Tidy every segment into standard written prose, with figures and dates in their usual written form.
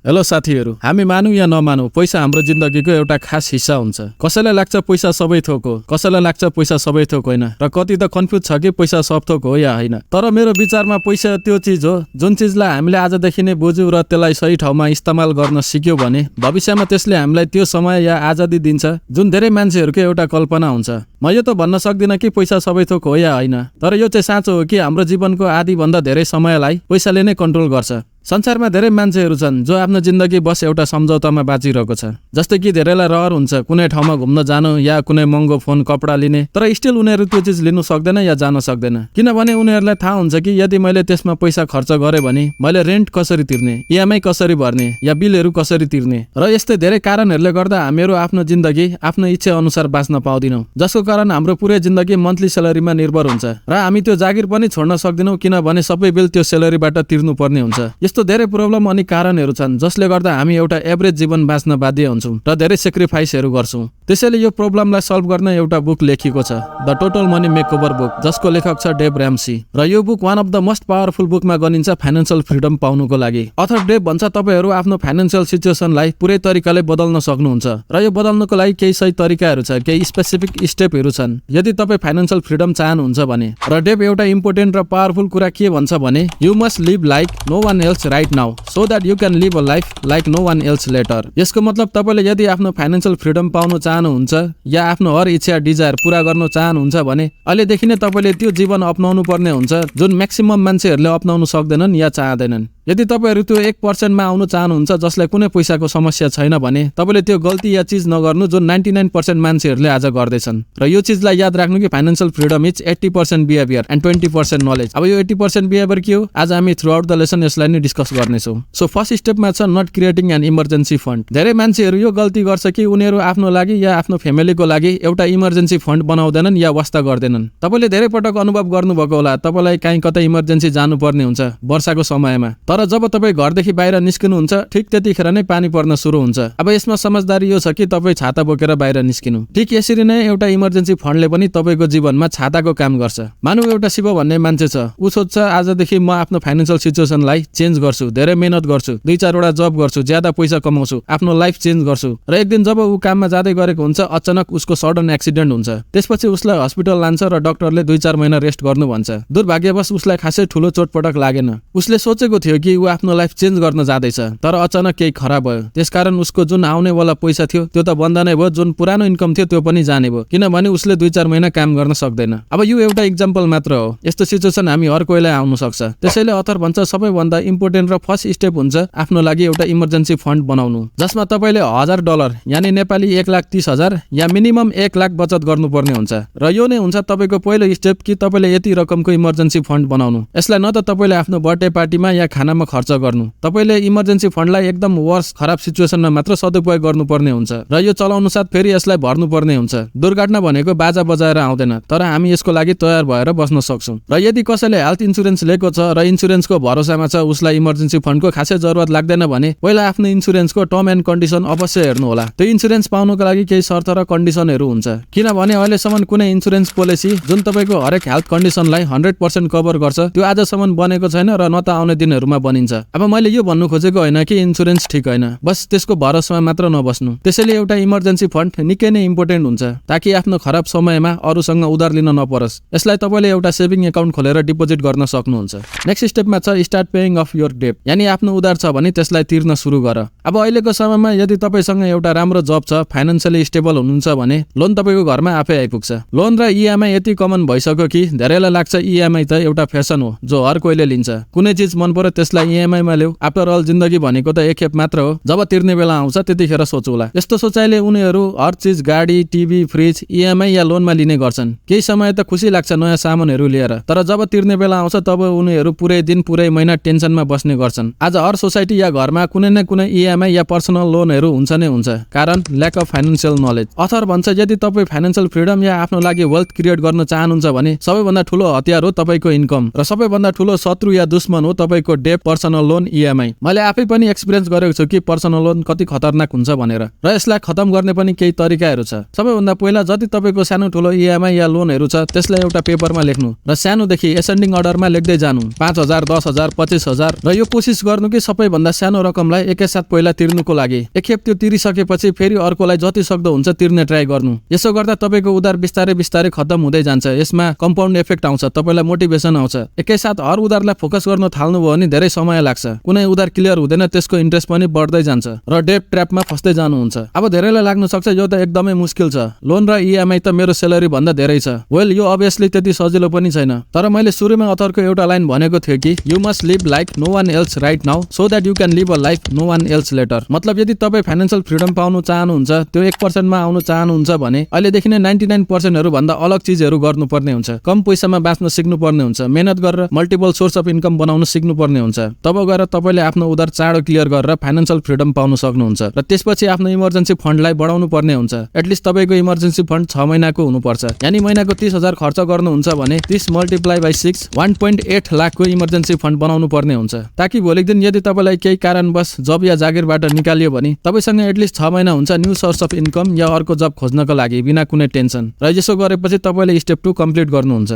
Hello साथीहरु, हामी मानौं या नमानौं पैसा हाम्रो जिन्दगीको एउटा खास हिस्सा हुन्छ। कसैलाई लाग्छ पैसा सबै थोक हो, कसैलाई लाग्छ पैसा सबै थोक होइन र कति त कन्फ्युज छ कि पैसा सब थोक हो या होइन। तर मेरो विचारमा पैसा त्यो चीज हो जुन चीजलाई हामीले आजदेखि नै बुझ्यौं र त्यसलाई सही ठाउँमा इस्तेमाल गर्न सिक्यौं भने भविष्यमा त्यसले हामीलाई त्यो समय या आजादी दिन्छ जुन धेरै मान्छेहरुको एउटा कल्पना हुन्छ। म यो त भन्न सक्दिन कि पैसा सबै थोक हो या होइन, तर यो चाहिँ साँचो हो कि हाम्रो जीवनको आधी भन्दा धेरै समयलाई पैसाले नै कन्ट्रोल गर्छ। संसारमा धेरै मान्छेहरु छन् जो आफ्नो जिन्दगी बस एउटा सम्झौतामा बाँचिरहेको छ। जस्तै कि धेरैलाई रहर हुन्छ कुनै ठाउँमा घुम्न जानु या कुनै महँगो फोन कपडा लिने, तर स्टिल उनीहरु त्यो चीज लिनु सक्दैन या जान सक्दैन, किनभने उनीहरुलाई थाहा हुन्छ कि यदि मैले त्यसमा पैसा खर्च गरे भने मैले रेन्ट कसरी तिर्ने, ईएमआई कसरी भर्ने या बिलहरु कसरी तिर्ने र यस्तै धेरै कारणहरुले गर्दा हामीहरु आफ्नो जिन्दगी आफ्नो इच्छा अनुसार बाँच्न पाउँदिनौं, जसको कारण हाम्रो पुरै जिन्दगी मन्थली स्यालेरीमा निर्भर हुन्छ र हामी त्यो जागिर पनि छोड्न सक्दैनौं किनभने सबै बिल त्यो स्यालेरीबाट तिर्नु पर्ने हुन्छ। यस्तो धेरै प्रब्लम अनि कारणहरु छन् जसले गर्दा हामी एउटा एभरेज जीवन बाँच्न बाध्य हुन्छौं र धेरै सेक्रिफाइसहरु गर्छौं। त्यसैले यो प्रब्लमलाई सल्भ गर्न एउटा बुक लेखिएको छ, द टोटल मनी मेकओभर बुक, जसको लेखक छ डेभ र्याम्सी र यो book one of the most powerful बुकमा गनिन्छ फाइनान्शियल फ्रिडम पाउनुको लागि। अथर डेभ भन्छ तपाईहरु आफ्नो फाइनान्शियल सिचुएसनलाई पुरै तरिकाले बदल्न सक्नुहुन्छ र यो बदल्नको लागि केही सही तरिकाहरु छ, केही स्पेसिफिक स्टेपहरु छन् यदि तपाई फाइनान्शियल फ्रिडम चाहनुहुन्छ भने। र डेभ एउटा इम्पोर्टेन्ट र पावरफुल कुरा के भन्छ भने you must live like no one else right now so that you can live a life like no one else later। यसको मतलब तपाईले यदि आफ्नो फाइनान्शियल फ्रिडम पाउन चाहनुहुन्छ या आफ्नो हर इच्छा डिजायर पूरा गर्न चाहनुहुन्छ भने अहिलेदेखि नै तपाईले त्यो जीवन अपनाउनु पर्ने हुन्छ जुन म्याक्सिमम मान्छेहरुले अपनाउन सक्दैनन् या चाहदैनन्। यदि तपाईहरु त्यो 1% मा आउन चाहनुहुन्छ जसलाई कुनै पैसाको समस्या छैन भने तपाईले त्यो गल्ती या चीज नगर्नु जुन 99% मान्छेहरुले आज गर्दैछन्। र यो चीजलाई याद राख्नु कि financial freedom is 80% behaviour and 20% knowledge. अब यो 80% बिहेभियर के हो आज हामी थ्रु आउट द लेसन यसलाई नै डिस्कस गर्नेछौं। सो फर्स्ट स्टेपमा छ not creating an emergency fund. धेरै मान्छेहरु यो गल्ती गर्छ कि उनीहरु आफ्नो लागि या आफ्नो फ्यामिलीको लागि एउटा इमर्जेन्सी फन्ड बनाउँदैनन् या वास्ता गर्दैनन्। तपाईले धेरै पटक अनुभव गर्नुभएको होला तपाईलाई कहीँ कतै इमर्जेन्सी जानुपर्ने हुन्छ वर्षाको समयमा, तर जब तपाई घरदेखि बाहिर निस्किनुहुन्छ ठीक त्यतिखेर नै पानी पर्न सुरु हुन्छ। अब यसमा समझदारी यो छ कि तपाई छाता बोकेर बाहिर निस्किनु। ठीक यसरी नै एउटा इमर्जेन्सी फन्डले पनि तपाईको जीवनमा छाताको काम गर्छ। मानौ एउटा शिव भन्ने मान्छे छ, उ सोच्छ आजदेखि म आफ्नो फाइनान्शियल सिचुएसनलाई चेन्ज गर्छु, धेरै मेहनत गर्छु, 2-4 वटा जब गर्छु, ज्यादा पैसा कमाउँछु, आफ्नो लाइफ चेन्ज गर्छु। र एक दिन जब उ काममा जाँदै गरेको हुन्छ अचानक उसको सडन एक्सिडेन्ट हुन्छ। त्यसपछि उसलाई हस्पिटल लान्छ र डाक्टरले 2-4 महिना रेस्ट गर्नु भन्छ। दुर्भाग्यवश उसलाई खासै ठुलो चोटपटक लागेन। उसले सोचेको थियो कि उ आफ्नो लाइफ चेन्ज गर्न जाँदैछ, तर अचानक केही खराब भयो। त्यसकारण उसको जुन आउने वाला पैसा थियो त्यो त बन्द नै भयो, जुन पुरानो इन्कम थियो त्यो पनि जाने भयो किनभने उसले 2-4 महिना काम गर्न सक्दैन। अब यो एउटा एक्जाम्पल मात्र हो, यस्तो सिचुएसन हामी हर कोहीलाई आउन सक्छ। त्यसैले अथर भन्छ सबैभन्दा इम्पोर्टेन्ट र फर्स्ट स्टेप हुन्छ आफ्नो लागि एउटा इमर्जेन्सी फन्ड बनाउनु जसमा तपाईले $1000 यानी नेपाली 1,30,000 या मिनिमम 1 लाख बचत गर्नुपर्ने हुन्छ। र यो नै हुन्छ तपाईको पहिलो स्टेप कि तपाईले यति रकमको इमर्जेन्सी फन्ड बनाउनु। यसलाई न त तपाईले आफ्नो बर्थडे पार्टीमा या खानामा खर्च गर्नु, तपाईले इमर्जेन्सी फन्डलाई एकदम वर्स खराब सिचुएसनमा मात्र सदुपयोग गर्नुपर्ने हुन्छ र यो चलाउनु साथ फेरि यसलाई भर्नुपर्ने हुन्छ। दुर्घटना भनेको बाजा बजाएर आउँदैन, तर हामी यसको लागि तयार भएर बस्न सक्छौं। र यदि कसैले हेल्थ इन्स्योरेन्स लिएको छ र इन्स्योरेन्सको भरोसामा छ उसलाई इमर्जेन्सी फन्डको खासै जरुरत लाग्दैन भने पहिला आफ्नो इन्स्योरेन्सको टर्म एन्ड कन्डिसन अवश्य हेर्नु होला। त्यो इन्स्योरेन्स पाउनको लागि केही शर्त र कन्डिसनहरु हुन्छ, किनभने अहिलेसम्म कुनै इन्स्योरेन्स पोलिसी जुन तपाईको हरेक हेल्थ कन्डिसनलाई 100% कभर गर्छ त्यो आजसम्म बनेको छैन र न त आउने दिनहरुमा बनिन्छ। अब मैले यो भन्नु खोजेको हैन कि इन्स्योरेन्स ठीक हैन, बस त्यसको भरोसामा मात्र नबस्नु। त्यसैले एउटा इमर्जेन्सी फन्ड निकै नै इम्पोर्टेन्ट हुन्छ ताकि आफ्नो खराब समयमा अरूसँग उधार लिन नपरोस्। यसलाई तपाईले एउटा सेभिङ अकाउन्ट खोलेर डिपोजिट गर्न सक्नुहुन्छ। नेक्स्ट स्टेपमा छ start paying off your debt, यानी आफ्नो उधार छ भने त्यसलाई तिर्न सुरु गर। अब अहिलेको समयमा यदि तपाईसँग एउटा राम्रो जब छ, फाइनान्शियली स्टेबल हुनुहुन्छ भने लोन तपाईको घरमा आफै आइपुग्छ। लोन र ईएमआई यति कमन भइसक्यो कि धेरैलाई लाग्छ ईएमआई त एउटा फेसन हो जो हर कोहीले लिन्छ। कुनै चीज मन पर्यो त्यसलाई ईएमआई मा ल्याऊ, आफ्टर अल जिन्दगी भनेको त एक खेप मात्र हो, जब तिर्ने बेला आउँछ त्यतिखेर सोचौला। यस्तो सोचाइले उनीहरु हर चीज गाडी, टिभी, फ्रिज ईएमआई या लोनमा लिने गर्छन्। केही समय त खुसी लाग्छ नयाँ सामानहरु लिएर, तर जब तिर्ने बेला आउँछ तब उनीहरु पुरै दिन पुरै महिना टेन्सनमा बस्ने गर्छन्। आज हर सोसाइटी या घरमा कुनै न कुनै ईएमआई इएमआई या पर्सनल लोनहरू हुन्छ नै हुन्छ, कारण lack of financial knowledge. Author भन्छ यदि तपाईँ फाइनान्शियल फ्रिडम या आफ्नो लागि वेल्थ क्रिएट गर्न चाहनुहुन्छ भने सबैभन्दा ठूलो हतियार हो तपाईको इन्कम र सबैभन्दा ठूलो शत्रु या दुश्मन हो तपाईको डेट, पर्सनल लोन, इएमआई। मैले आफै पनि एक्सपिरियन्स गरेको छु कि पर्सनल लोन कति खतरनाक हुन्छ भनेर, र यसलाई खतम गर्ने पनि केही तरिकाहरू छ। सबैभन्दा पहिला जति तपाईको सानो ठूलो इएमआई या लोनहरू छ त्यसलाई एउटा पेपरमा लेख्नु र सानोदेखि एसेन्डिङ अर्डरमा लेख्दै जानु, 5,000, 10,000, 25,000, र यो कोसिस गर्नु कि सबैभन्दा सानो रकमलाई एकैसाथ पहिला तिर्नुको लागि। एकखेप त्यो तिरिसकेपछि फेरि अर्कोलाई जति सक्दो हुन्छ तिर्ने ट्राई गर्नु। यसो गर्दा तपाईको उधार बिस्तारै बिस्तारै खत्म हुँदै जान्छ। यसमा कम्पाउन्ड इफेक्ट आउँछ, तपाईलाई मोटिभेसन आउँछ। एकैसाथ हर उधारलाई फोकस गर्न थाल्नुभयो भने धेरै समय लाग्छ, कुनै उधार क्लियर हुँदैन, त्यसको इन्ट्रेस्ट पनि बढ्दै जान्छ र डेट ट्र्यापमा फस्दै जानुहुन्छ। अब धेरैलाई लाग्न सक्छ यो त एकदमै मुस्किल छ, लोन र इएमआई त मेरो सेलरी भन्दा धेरै छ। वेल, यो अभियसली त्यति सजिलो पनि छैन, तर मैले सुरुमा अथरको एउटा लाइन भनेको थियो कि you must live like no one else right now so that you can live a life no one else later. मतलब यदि तपाईँ फाइनान्शियल फ्रिडम पाउनु चाहनुहुन्छ, त्यो 1% मा आउनु चाहनुहुन्छ भने अहिलेदेखि नै 99% भन्दा अलग चिजहरू गर्नुपर्ने हुन्छ। कम पैसामा बाँच्न सिक्नुपर्ने हुन्छ, मेहनत गरेर मल्टिपल सोर्स अफ इन्कम बनाउन सिक्नुपर्ने हुन्छ। तब गएर तपाईँले आफ्नो उधार चाँडो क्लियर गरेर फाइनान्शियल फ्रिडम पाउन सक्नुहुन्छ र त्यसपछि आफ्नो इमर्जेन्सी फन्डलाई बढाउनु पर्ने हुन्छ। एटलिस्ट तपाईँको इमर्जेन्सी फन्ड 6 महिनाको हुनुपर्छ, यानी महिनाको 30,000 खर्च गर्नुहुन्छ भने 30 मल्टिप्लाई बाई 6 1.8 लाखको इमर्जेन्सी फन्ड बनाउनु पर्ने हुन्छ, ताकि भोलिको दिन यदि तपाईँलाई केही कारणवश जब या जागिरबाट निकालियो भने तपाईसँग एटलिस्ट 6 महिना हुन्छ न्यू सोर्स अफ इन्कम या अर्को जब खोज्नको लागि बिना कुनै टेन्सन। र यसो गरेपछि तपाईँले स्टेप 2 कम्प्लिट गर्नुहुन्छ।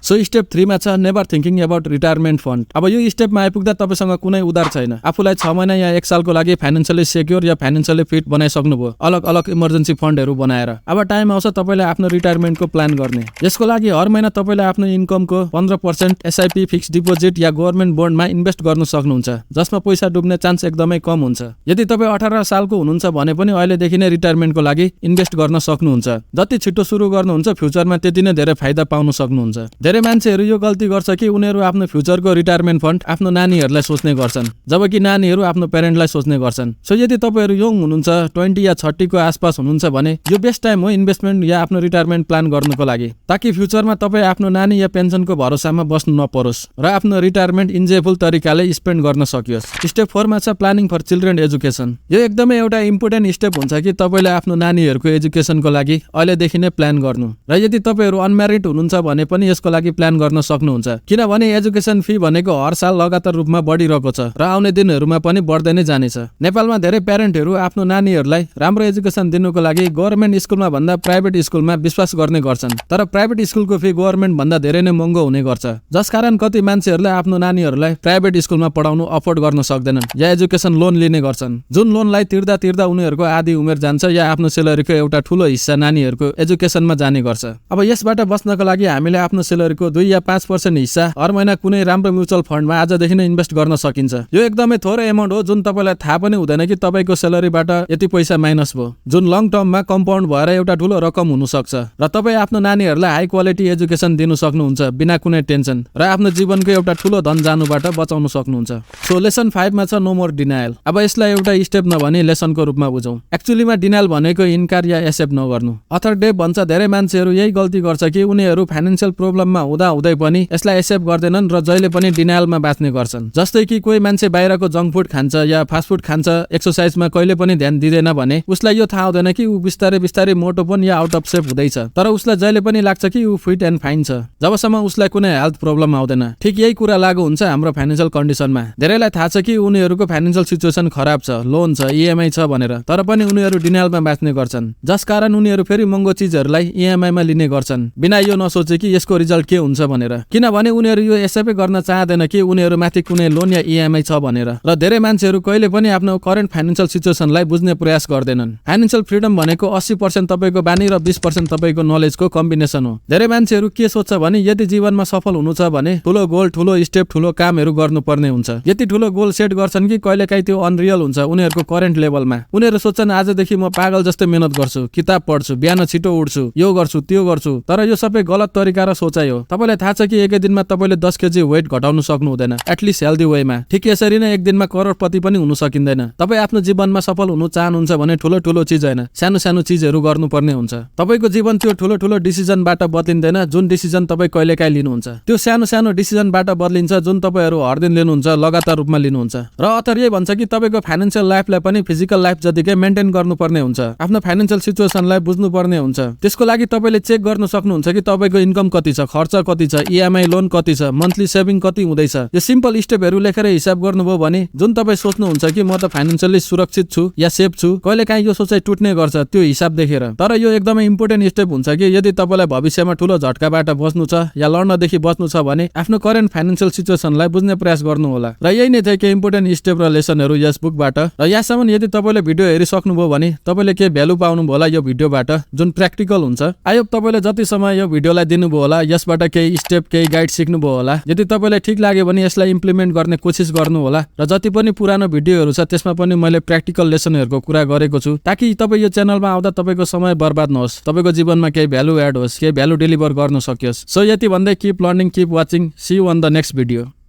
सो स्टेप 3 मा छ never thinking about retirement fund. अब यो स्टेपमा आइपुग्दा तपाईसँग कुनै उधार छैन, आफूलाई 6 महिना या 1 सालको लागि फाइनान्शियली सेक्योर या फाइनान्शियली फिट बनाइसक्नुभयो अलग अलग इमर्जेन्सी फन्डहरू बनाएर। अब टाइम आउँछ तपाईँले आफ्नो रिटायरमेन्टको प्लान गर्ने। यसको लागि हर महिना तपाईँले आफ्नो इन्कमको 15% एसआइपी, फिक्स डिपोजिट या गभर्नमेन्ट बोन्डमा इन्भेस्ट गर्न सक्नुहुन्छ, जसमा पैसा डुब्ने चान्स एकदमै कम हुन्छ। यदि तपाईँ 18 सालको हुनुहुन्छ भने पनि अहिलेदेखि नै रिटायरमेन्टको लागि इन्भेस्ट गर्न सक्नुहुन्छ। जति छिटो सुरु गर्नुहुन्छ फ्युचरमा त्यति नै धेरै फाइदा पाउन सक्नुहुन्छ। धेरै मान्छेहरू यो गल्ती गर्छ कि उनीहरू आफ्नो फ्युचरको रिटायरमेन्ट फन्ड आफ्नो नानीहरूलाई सोच्ने गर्छन्, जबकि नानीहरू आफ्नो पेरेन्टलाई सोच्ने गर्छन्। सो यदि तपाईँहरू यङ हुनुहुन्छ, 20 या 30 को आसपास हुनुहुन्छ भने यो बेस्ट टाइम हो इन्भेस्टमेन्ट या आफ्नो रिटायरमेन्ट प्लान गर्नको लागि, ताकि फ्युचरमा तपाईँ आफ्नो नानी या पेन्सनको भरोसामा बस्नु नपरोस् र आफ्नो रिटायरमेन्ट इन्जोयफुल तरिकाले स्पेन्ड गर्न सकियोस्। स्टेप 4 मा छ प्लानिङ फर चिल्ड्रेन एजुकेसन। यो एकदमै एउटा इम्पोर्टेन्ट स्टेप हुन्छ कि तपाईँले आफ्नो नानीहरूको एजुकेसनको लागि अहिलेदेखि नै प्लान गर्नु, र यदि तपाईँहरू अनम्यारिड हुनुहुन्छ भने पनि यसको लागि प्लान गर्न सक्नुहुन्छ, किनभने एजुकेसन फी भनेको हर साल लगातार रूपमा बढिरहेको छ र आउने दिनहरूमा पनि बढ्दै नै जानेछ। नेपालमा धेरै प्यारेन्टहरू आफ्नो नानीहरूलाई राम्रो एजुकेसन दिनुको लागि गभर्नमेन्ट स्कुलमा भन्दा प्राइभेट स्कुलमा विश्वास गर्ने गर्छन्, तर प्राइभेट स्कुलको फी गभर्नमेन्ट भन्दा धेरै नै महँगो हुने गर्छ, जसकारण कति मान्छेहरूले आफ्नो नानीहरूलाई प्राइभेट स्कुलमा पढाउनु अफोर्ड गर्न सक्दैनन् या एजुकेसन लोन लिने गर्छन्, जुन लोनलाई तिर्दा तिर्दा उनीहरूको आधी उमेर जान्छ या आफ्नो सेलरीको एउटा ठूलो हिस्सा नानीहरूको एजुकेसनमा जाने गर्छ। अब यसबाट बच्नको लागि हामीले आफ्नो सेलरीको 2 या 5% हिस्सा हर महिना कुनै राम्रो म्युचुअल फन्डमा आजदेखि नै इन्भेस्ट गर्न सकिन्छ। यो एकदमै थोरै एमाउन्ट हो जुन तपाईँलाई थाहा पनि हुँदैन कि तपाईँको सेलरीबाट यति पैसा माइनस भयो, जुन लङ टर्ममा कम्पाउन्ड भएर एउटा ठूलो रकम हुन सक्छ र तपाईँ आफ्नो नानीहरूलाई हाई क्वालिटी एजुकेसन दिनु सक्नुहुन्छ बिना कुनै टेन्सन र आफ्नो जीवनको एउटा ठूलो धन जानुबाट बचाउन सक्नुहुन्छ। सो लेसन 5 मा छ नो मोर डिनायल। अब यसलाई एउटा स्टेप नभनी लेसनको रूपमा बुझौँ। एक्चुअलीमा डिनायल भनेको इन्कार या एक्सेप्ट नगर्नु। अथर डेभ भन्छ धेरै मान्छेहरू यही गल्ती गर्छ कि उनीहरू फाइनान्शियल प्रब्लममा हुँदा हुँदै पनि यसलाई एक्सेप्ट गर्दैनन् र जहिले पनि डिनायलमा बाँच्ने गर्छन्। जस्तै कि कोही मान्छे बाहिरको जङ्क फुड खान्छ या फास्ट फुड खान्छ, एक्सर्साइजमा कहिले पनि ध्यान दिँदैन भने उसलाई यो थाहा हुँदैन कि ऊ बिस्तारै बिस्तारै मोटोपन या आउट अफ सेप हुँदैछ, तर उसलाई जहिले पनि लाग्छ कि ऊ फिट एन्ड फाइन छ, जबसम्म उसलाई कुनै हेल्थ प्रब्लम आउँदैन। ठिक यही कुरा लागू हुन्छ हाम्रो फाइनान्शियल कन्डिसनमा। धेरैलाई थाहा छ कि उनीहरूको फाइनान्शियल सिचुएसन खराब छ, लोन छ, इएमआई छ भनेर, तर पनि उनीहरू डिनायलमा बाँच्ने गर्छन्, जसकारण उनीहरू फेरि महँगो चिजहरूलाई इएमआईमा लिने गर्छन् बिना यो नसोचे कि यसको रिजल्ट के हुन्छ भनेर, किनभने उनीहरू यो एक्सेप्ट गर्न चाहँदैन कि उनीहरू माथि कुनै लोन या इएमआई छ भनेर। र धेरै मान्छेहरू कहिले पनि आफ्नो करेन्ट फाइनान्शियल सिचुएसनलाई बुझ्ने प्रयास गर्दैनन्। फाइनान्शियल फ्रिडम भनेको 80% तपाईँको बानी र 20% तपाईँको नलेजको कम्बिनेसन हो। धेरै मान्छेहरू के सोच्छ भने यदि जीवनमा सफल हुनु छ भने ठूलो गोल, ठूलो स्टेप, ठूलो कामहरू गर्नुपर्ने हुन्छ। यति ठूलो गोल सेट गर्छन् कि कहिलेकाहीँ त्यो अनरियल हुन्छ उनीहरूको करेन्ट लेभलमा। उनीहरू सोच्छन् आजदेखि म पागल जस्तै मेहनत गर्छु, किताब पढ्छु, बिहान छिटो उठ्छु, यो गर्छु त्यो गर्छु, तर यो सबै गलत तरिका र सोचाइ हो। तपाईलाई थाहा छ कि एकै दिनमा तपाईले 10 केजी वेट घटाउन सक्नु हुँदैन, एटलिस्ट हेल्दी वेमा। ठिक यसरी नै एक दिनमा करोडपति पनि हुन सकिँदैन। तपाई आफ्नो जीवनमा सफल हुनु चाहनुहुन्छ भने ठुलो ठुलो चीज हैन, सानो सानो चीजहरु गर्नुपर्ने हुन्छ। तपाईको जीवन त्यो ठुलो ठुलो डिसिजनबाट बदलिँदैन जुन डिसिजन तपाई कहिलेकाहीँ लिनुहुन्छ। त्यो सानो सानो डिसिजनबाट बदलिन्छ जुन तपाईहरु हर दिन लिनुहुन्छ, लगातार रूपमा लिनुहुन्छ। र अथर यही भन्छ कि तपाईको फाइनान्शियल लाइफलाई पनि फिजिकल लाइफ जतिकै मेन्टेन गर्नुपर्ने हुन्छ। आफ्नो फाइनान्शियल सिचुएसनलाई बुझ्नुपर्ने हुन्छ। त्यसको लागि तपाईले चेक गर्न सक्नुहुन्छ कि तपाईको इन्कम कति छ, खर्च कति छ, ईएमआई लोन कति छ, मन्थली सेभिङ कति हुँदैछ। यो सिम्पल स्टेपहरु लेखेर हिसाब गर्नुभयो भने जुन तपाई सोच्नुहुन्छ कि म त फाइनान्शियली सुरक्षित छु या सेफ छु, कहिलेकाहीँ यो सोचाइ टुट्ने गर्छ त्यो हिसाब देखेर। तर यो एकदमै इम्पोर्टेन्ट स्टेप हुन्छ कि यदि तपाईलाई भविष्यमा ठूलो झट्काबाट बच्नु छ या लड्नदेखि बच्नु छ भने आफ्नो करेन्ट फाइनान्शियल सिचुएसनलाई बुझ्ने प्रयास गर्नु होला। र यही नै थियो केही इम्पोर्टेन्ट स्टेप र लेसनहरु यस बुकबाट। र यहाँसम्म यदि तपाईले भिडियो हेरिसक्नुभयो भने तपाईले के भ्यालु पाउनुभयो होला यो भिडियोबाट जुन प्र्याक्टिकल हुन्छ। आई होप तपाईले जति समय यो भिडियोलाई दिनुभयो होला, यसबाट केही स्टेप केही गाइड सिक्नुभयो होला। यदि तपाईलाई ठीक लाग्यो भने यसलाई इम्प्लिमेन्ट गर्ने कोसिस गर्नु होला। र जति पनि पुरानो भिडियोहरु छ त्यसमा पनि मैले प्र्याक्टिकल लेसनहरुको कुरा गरेको छु ताकि तपाई यो च्यानलमा आउँदा तपाईको समय बर्बाद नहोस्, तपाईको जीवनमा केही भ्यालु एड होस्, केही भ्यालु डेलिभर गर्न सकियोस्। सो यति भन्दै keep learning, keep watching, see you on the next video.